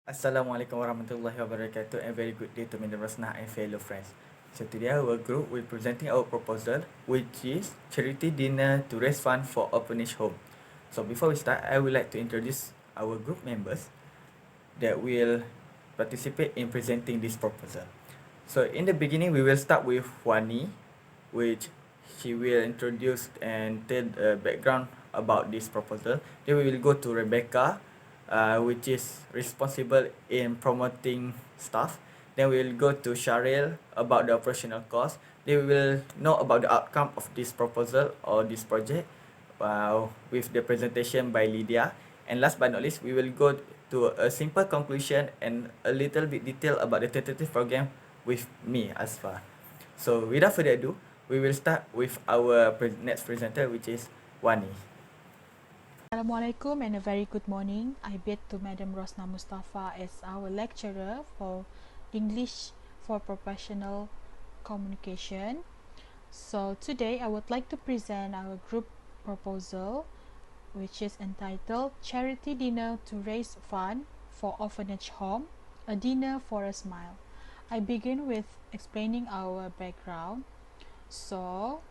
Assalamualaikum warahmatullahi wabarakatuh and very good day to Madam Rosnah and fellow friends. So today our group will presenting our proposal which is charity dinner to raise fund for orphanage home. So before we start, I would like to introduce our group members that will participate in presenting this proposal. So in the beginning we will start with Wani, which she will introduce and tell the background about this proposal. Then we will go to Rebecca, which is responsible in promoting stuff. Then we will go to Sharil about the operational cost. Then we will know about the outcome of this proposal or this project with the presentation by Lydia. And last but not least, we will go to a simple conclusion and a little bit detail about the tentative program with me, Asfa. So without further ado, we will start with our next presenter, which is Wani. Assalamualaikum and a very good morning. I bid to Madam Rosnah Mustafa as our lecturer for English for Professional Communication. So today I would like to present our group proposal, which is entitled Charity Dinner to Raise Fund for Orphanage Home, a Dinner for a Smile. I begin with explaining our background. So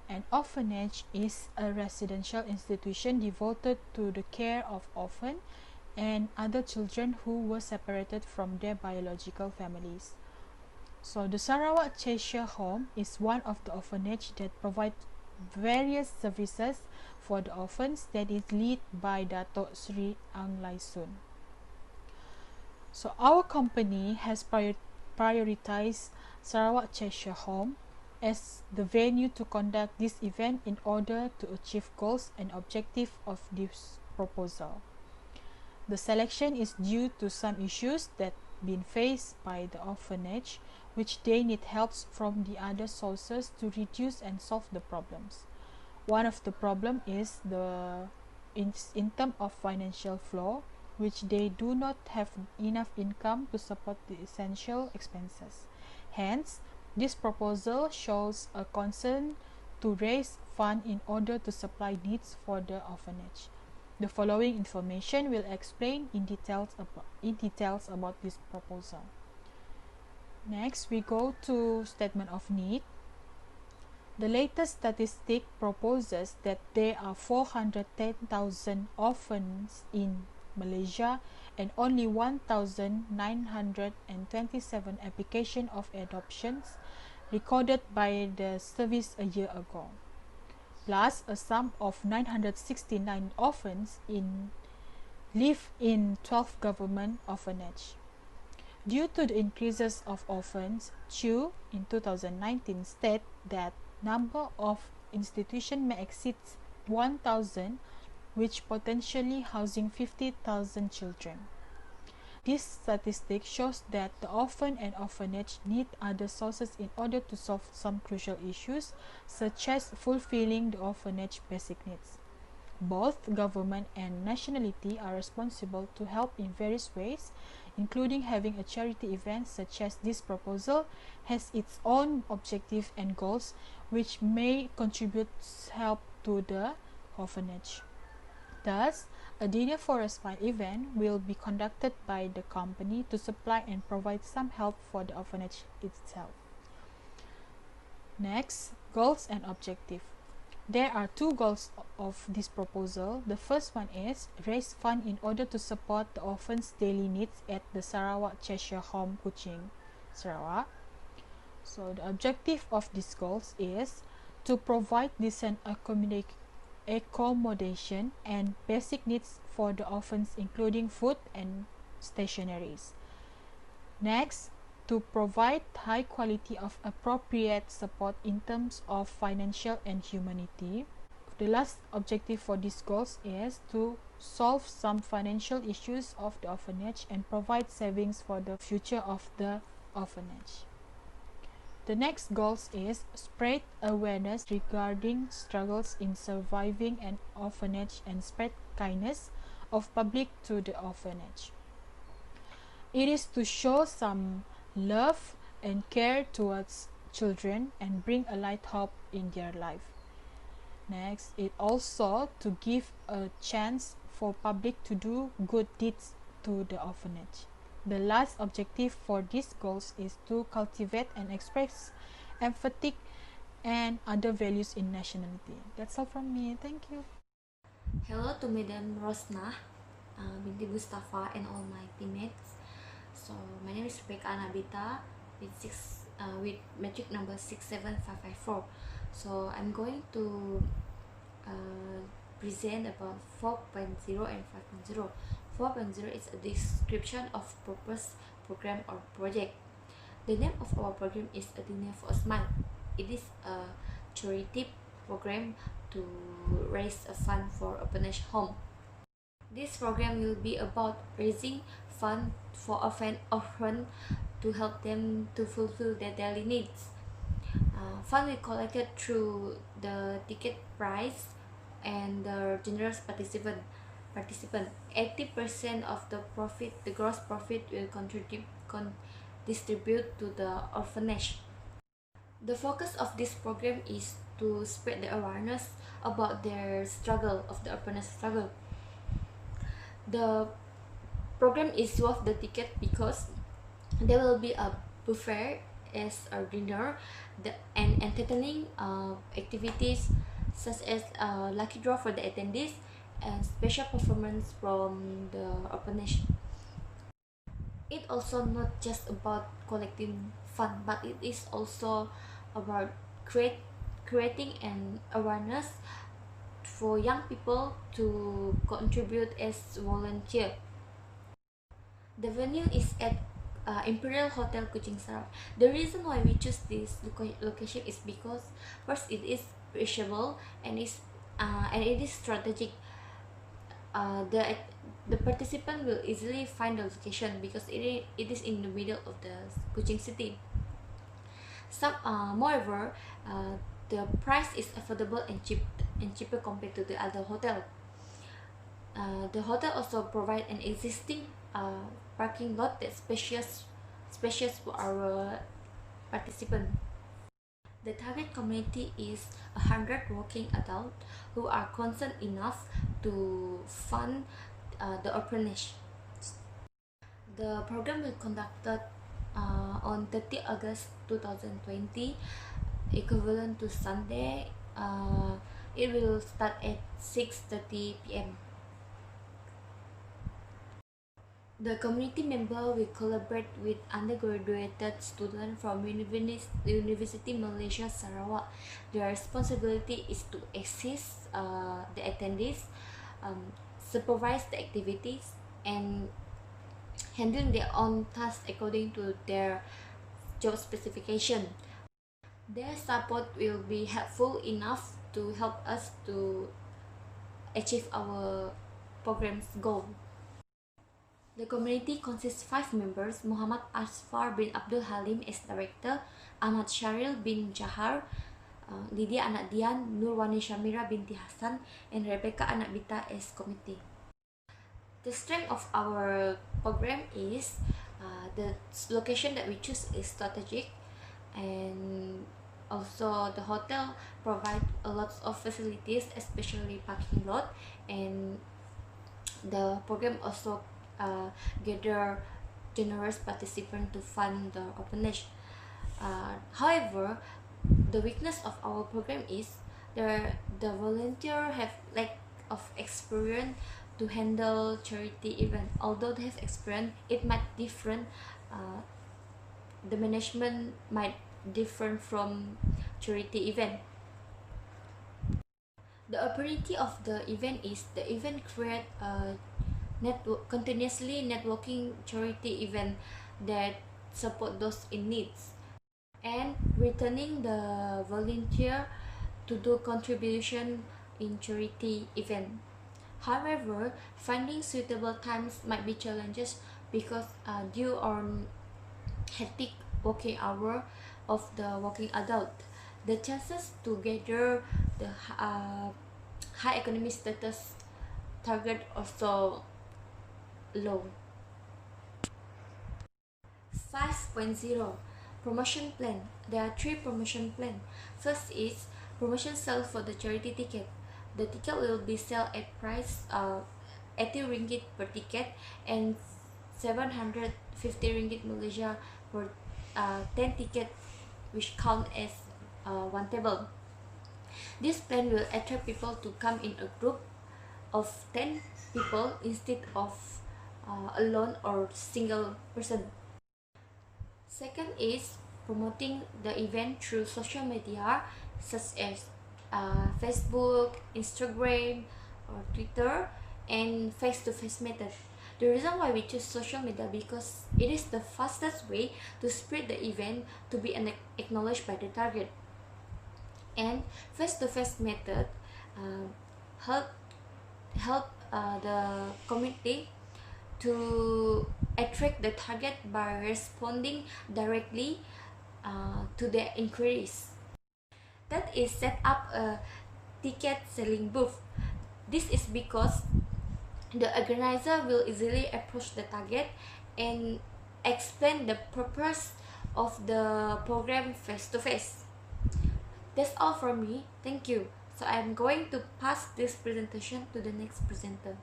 an orphanage is a residential institution devoted to the care of orphans and other children who were separated from their biological families. So the Sarawak Cheshire Home is one of the orphanage that provide various services for the orphans that is led by Datuk Sri Ang Laisun. So our company has prioritized Sarawak Cheshire Home as the venue to conduct this event in order to achieve goals and objectives of this proposal. The selection is due to some issues that been faced by the orphanage, which they need help from the other sources to reduce and solve the problems. One of the problem is in terms of financial flow, which they do not have enough income to support the essential expenses. Hence, this proposal shows a concern to raise funds in order to supply needs for the orphanage. The following information will explain in details about this proposal. Next, we go to statement of need. The latest statistic proposes that there are 410,000 orphans in Malaysia and only 1,927 applications of adoptions recorded by the service a year ago, plus a sum of 969 orphans live in 12 government orphanages. Due to the increases of orphans, Chu in 2019 stated that number of institutions may exceed 1,000, which potentially housing 50,000 children. This statistic shows that the orphan and orphanage need other sources in order to solve some crucial issues, such as fulfilling the orphanage basic needs. Both government and nationality are responsible to help in various ways, including having a charity event such as this proposal has its own objective and goals, which may contribute help to the orphanage. Thus, a dinner for a smile event will be conducted by the company to supply and provide some help for the orphanage itself. Next, goals and objective. There are two goals of this proposal. The first one is raise fund in order to support the orphans' daily needs at the Sarawak Cheshire Home, Kuching, Sarawak. So the objective of these goals is to provide decent accommodation and basic needs for the orphans, including food and stationaries. Next, to provide high quality of appropriate support in terms of financial and humanity. The last objective for these goals is to solve some financial issues of the orphanage and provide savings for the future of the orphanage. The next goal is spread awareness regarding struggles in surviving an orphanage and spread kindness of public to the orphanage. It is to show some love and care towards children and bring a light hope in their life. Next, it also to give a chance for public to do good deeds to the orphanage. The last objective for these goals is to cultivate and express empathy and other values in nationality. That's all from me. Thank you. Hello to Madam Rosnah, binti Mustafa, and all my teammates. So my name is Rebecca Anabita with metric number 67554. So I'm going to present about 4.0 and 5.0. 4.0 is a description of purpose, program, or project. The name of our program is A Dinner for a Smile. It is a charity program to raise a fund for orphanage home. This program will be about raising fund for orphan to help them to fulfill their daily needs. Fund will collected through the ticket price and the generous participant. 80% of the profit, the gross profit, will distribute to the orphanage. The focus of this program is to spread the awareness about their struggle, of the orphanage struggle. The program is worth the ticket because there will be a buffet as a dinner and entertaining activities such as lucky draw for the attendees and special performance from the orphanage. It also not just about collecting fund, but it is also about creating an awareness for young people to contribute as volunteer. The venue is at Imperial Hotel Kuching Sarawak. The reason why we choose this location is because first it is reachable and it is strategic. The participant will easily find the location because it is in the middle of the Kuching city. Moreover, the price is affordable and cheaper compared to the other hotel. The hotel also provide an existing parking lot that's spacious for our participant. The target community is 100 working adults who are concerned enough to fund the orphanage. The program will conducted on 30 August 2020, equivalent to Sunday. It will start at 6:30 p.m. The community member will collaborate with undergraduate students from University Malaysia Sarawak. Their responsibility is to assist the attendees, supervise the activities, and handling their own tasks according to their job specification. Their support will be helpful enough to help us to achieve our program's goal. The community consists 5 members: Muhammad Asfar bin Abdul Halim as director, Ahmad Syaril bin Jahar, Lydia Anak Dian, Nurwani Shamira binti Hassan, and Rebecca Anak Bita as committee. The strength of our program is the location that we choose is strategic, and also the hotel provide a lot of facilities, especially parking lot, and the program also gather generous participants to fund the orphanage. However, the weakness of our program is the volunteer have lack of experience to handle charity event. Although they have experience, it might different. The management might different from charity event. The opportunity of the event is the event create a continuously networking charity event that support those in needs, and returning the volunteer to do contribution in charity event. However, finding suitable times might be challenges because due on hectic working hour of the working adult, the chances to gather the high economic status target also low. 5.0 promotion plan. There are 3 promotion plan. First is promotion sale for the charity ticket. The ticket will be sold at price 80 ringgit per ticket and 750 ringgit Malaysia for 10 tickets, which count as one table. This plan will attract people to come in a group of 10 people instead of alone or single person. Second is promoting the event through social media such as Facebook, Instagram, or Twitter, and face-to-face method. The reason why we choose social media because it is the fastest way to spread the event to be acknowledged by the target. And face-to-face method uh, help the community to attract the target by responding directly to their inquiries. That is set up a ticket selling booth. This is because the organizer will easily approach the target and explain the purpose of the program face to face. That's all from me. Thank you. So I'm going to pass this presentation to the next presenter.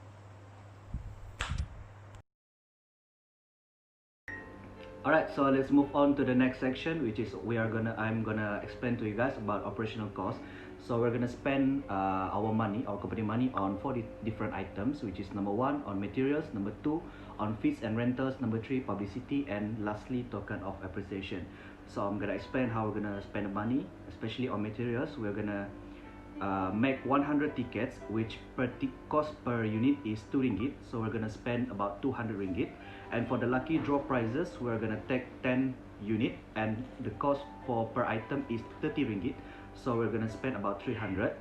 Alright, so let's move on to the next section, which is I'm gonna explain to you guys about operational costs. So we're gonna spend our company money on 4 different items, which is number 1 on materials, number 2 on fees and rentals, number 3 publicity, and lastly token of appreciation. So I'm gonna explain how we're gonna spend the money, especially on materials. We're gonna make 100 tickets, which cost per unit is 2 ringgit, so we're gonna spend about 200 ringgit. And for the lucky draw prizes, we're gonna take 10 unit, and the cost for per item is 30 ringgit, so we're gonna spend about 300.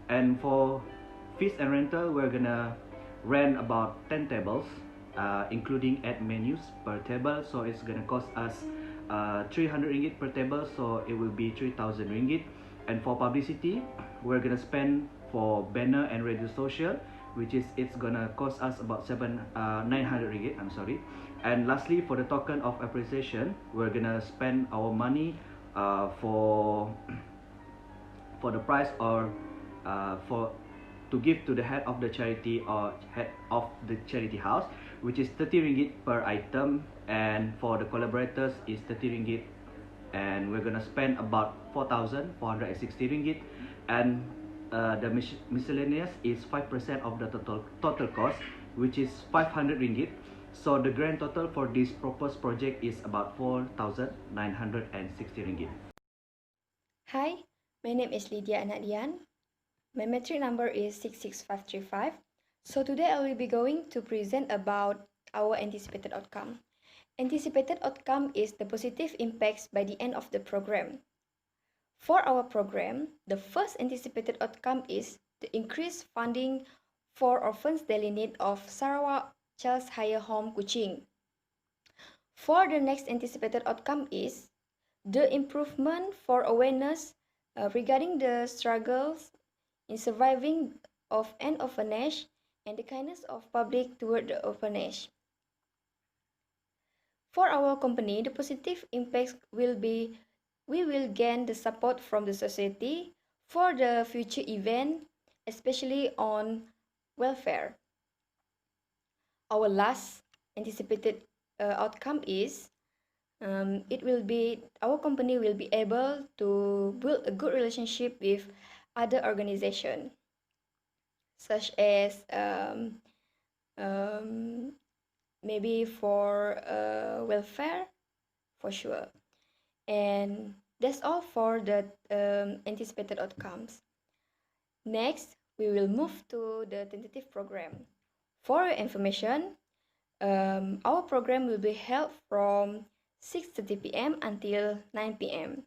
And for fees and rental, we're gonna rent about 10 tables, including add menus per table, so it's gonna cost us 300 ringgit per table, so it will be 3000 ringgit. And for publicity, we're gonna spend for banner and radio social, which is it's gonna cost us about 900 ringgit, I'm sorry. And lastly, for the token of appreciation, we're gonna spend our money for the price or for to give to the head of the charity or head of the charity house, which is 30 ringgit per item, and for the collaborators is 30 ringgit, and we're gonna spend about 4,460 ringgit. And the miscellaneous is 5% of the total cost, which is 500 ringgit. So the grand total for this proposed project is about 4,960 ringgit. Hi, my name is Lydia Anadian. My metric number is 66535. So today I will be going to present about our anticipated outcome. Anticipated outcome is the positive impacts by the end of the program. For our program, the first anticipated outcome is the increased funding for orphans daily need of Sarawak Child's Higher Home Kuching. For the next anticipated outcome is the improvement for awareness regarding the struggles in surviving of an orphanage and the kindness of public toward the orphanage. For our company, the positive impacts will be we will gain the support from the society for the future event, especially on welfare. Our last anticipated outcome is it will be our company will be able to build a good relationship with other organizations, such as maybe for welfare, for sure. And that's all for the anticipated outcomes. Next, we will move to the tentative program. For your information, our program will be held from 6:30 p.m. until 9 p.m.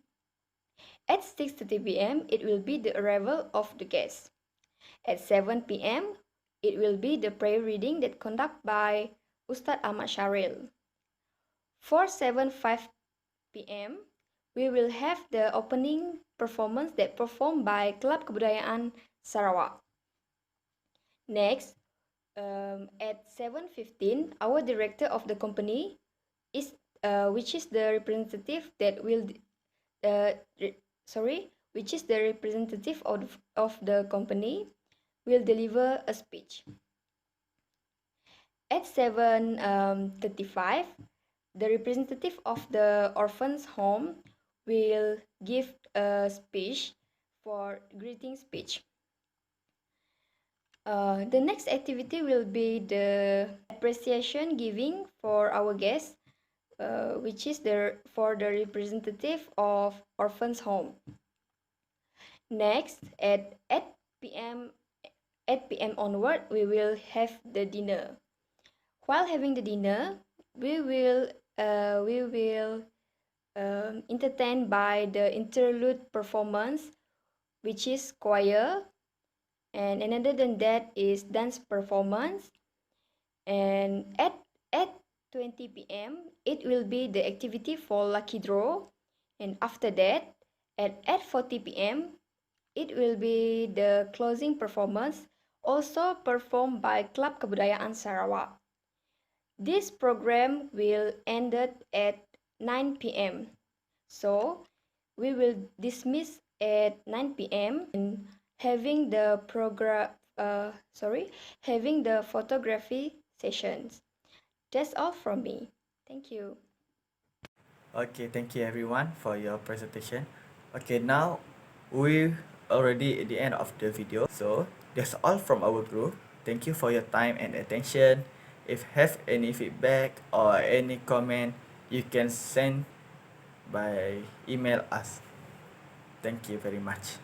At 6:30 p.m., it will be the arrival of the guests. At 7 p.m., it will be the prayer reading that conducted by Ustad Ahmad Sharil. For 7:05 p.m., we will have the opening performance that performed by Klub Kebudayaan Sarawak. Next, at 7:15, our director of the company is which is the representative that will which is the representative of the company will deliver a speech. At 7:35, the representative of the orphans home will give a speech for greeting speech. The next activity will be the appreciation giving for our guests, which is for the representative of orphans home. Next, at 8 p.m. onward, we will have the dinner. While having the dinner, we will entertained by the interlude performance, which is choir, and another than that is dance performance. And at 20 p.m. it will be the activity for lucky draw, and after that at 8:40 p.m. it will be the closing performance, also performed by Club Kebudayaan Sarawak. This program will end at 9 p.m. So we will dismiss at 9 p.m. and having the having the photography sessions. That's all from me. Thank you. Okay, thank you everyone for your presentation. Okay, now we already at the end of the video. So that's all from our group. Thank you for your time and attention. If have any feedback or any comment, you can send by email us. Thank you very much.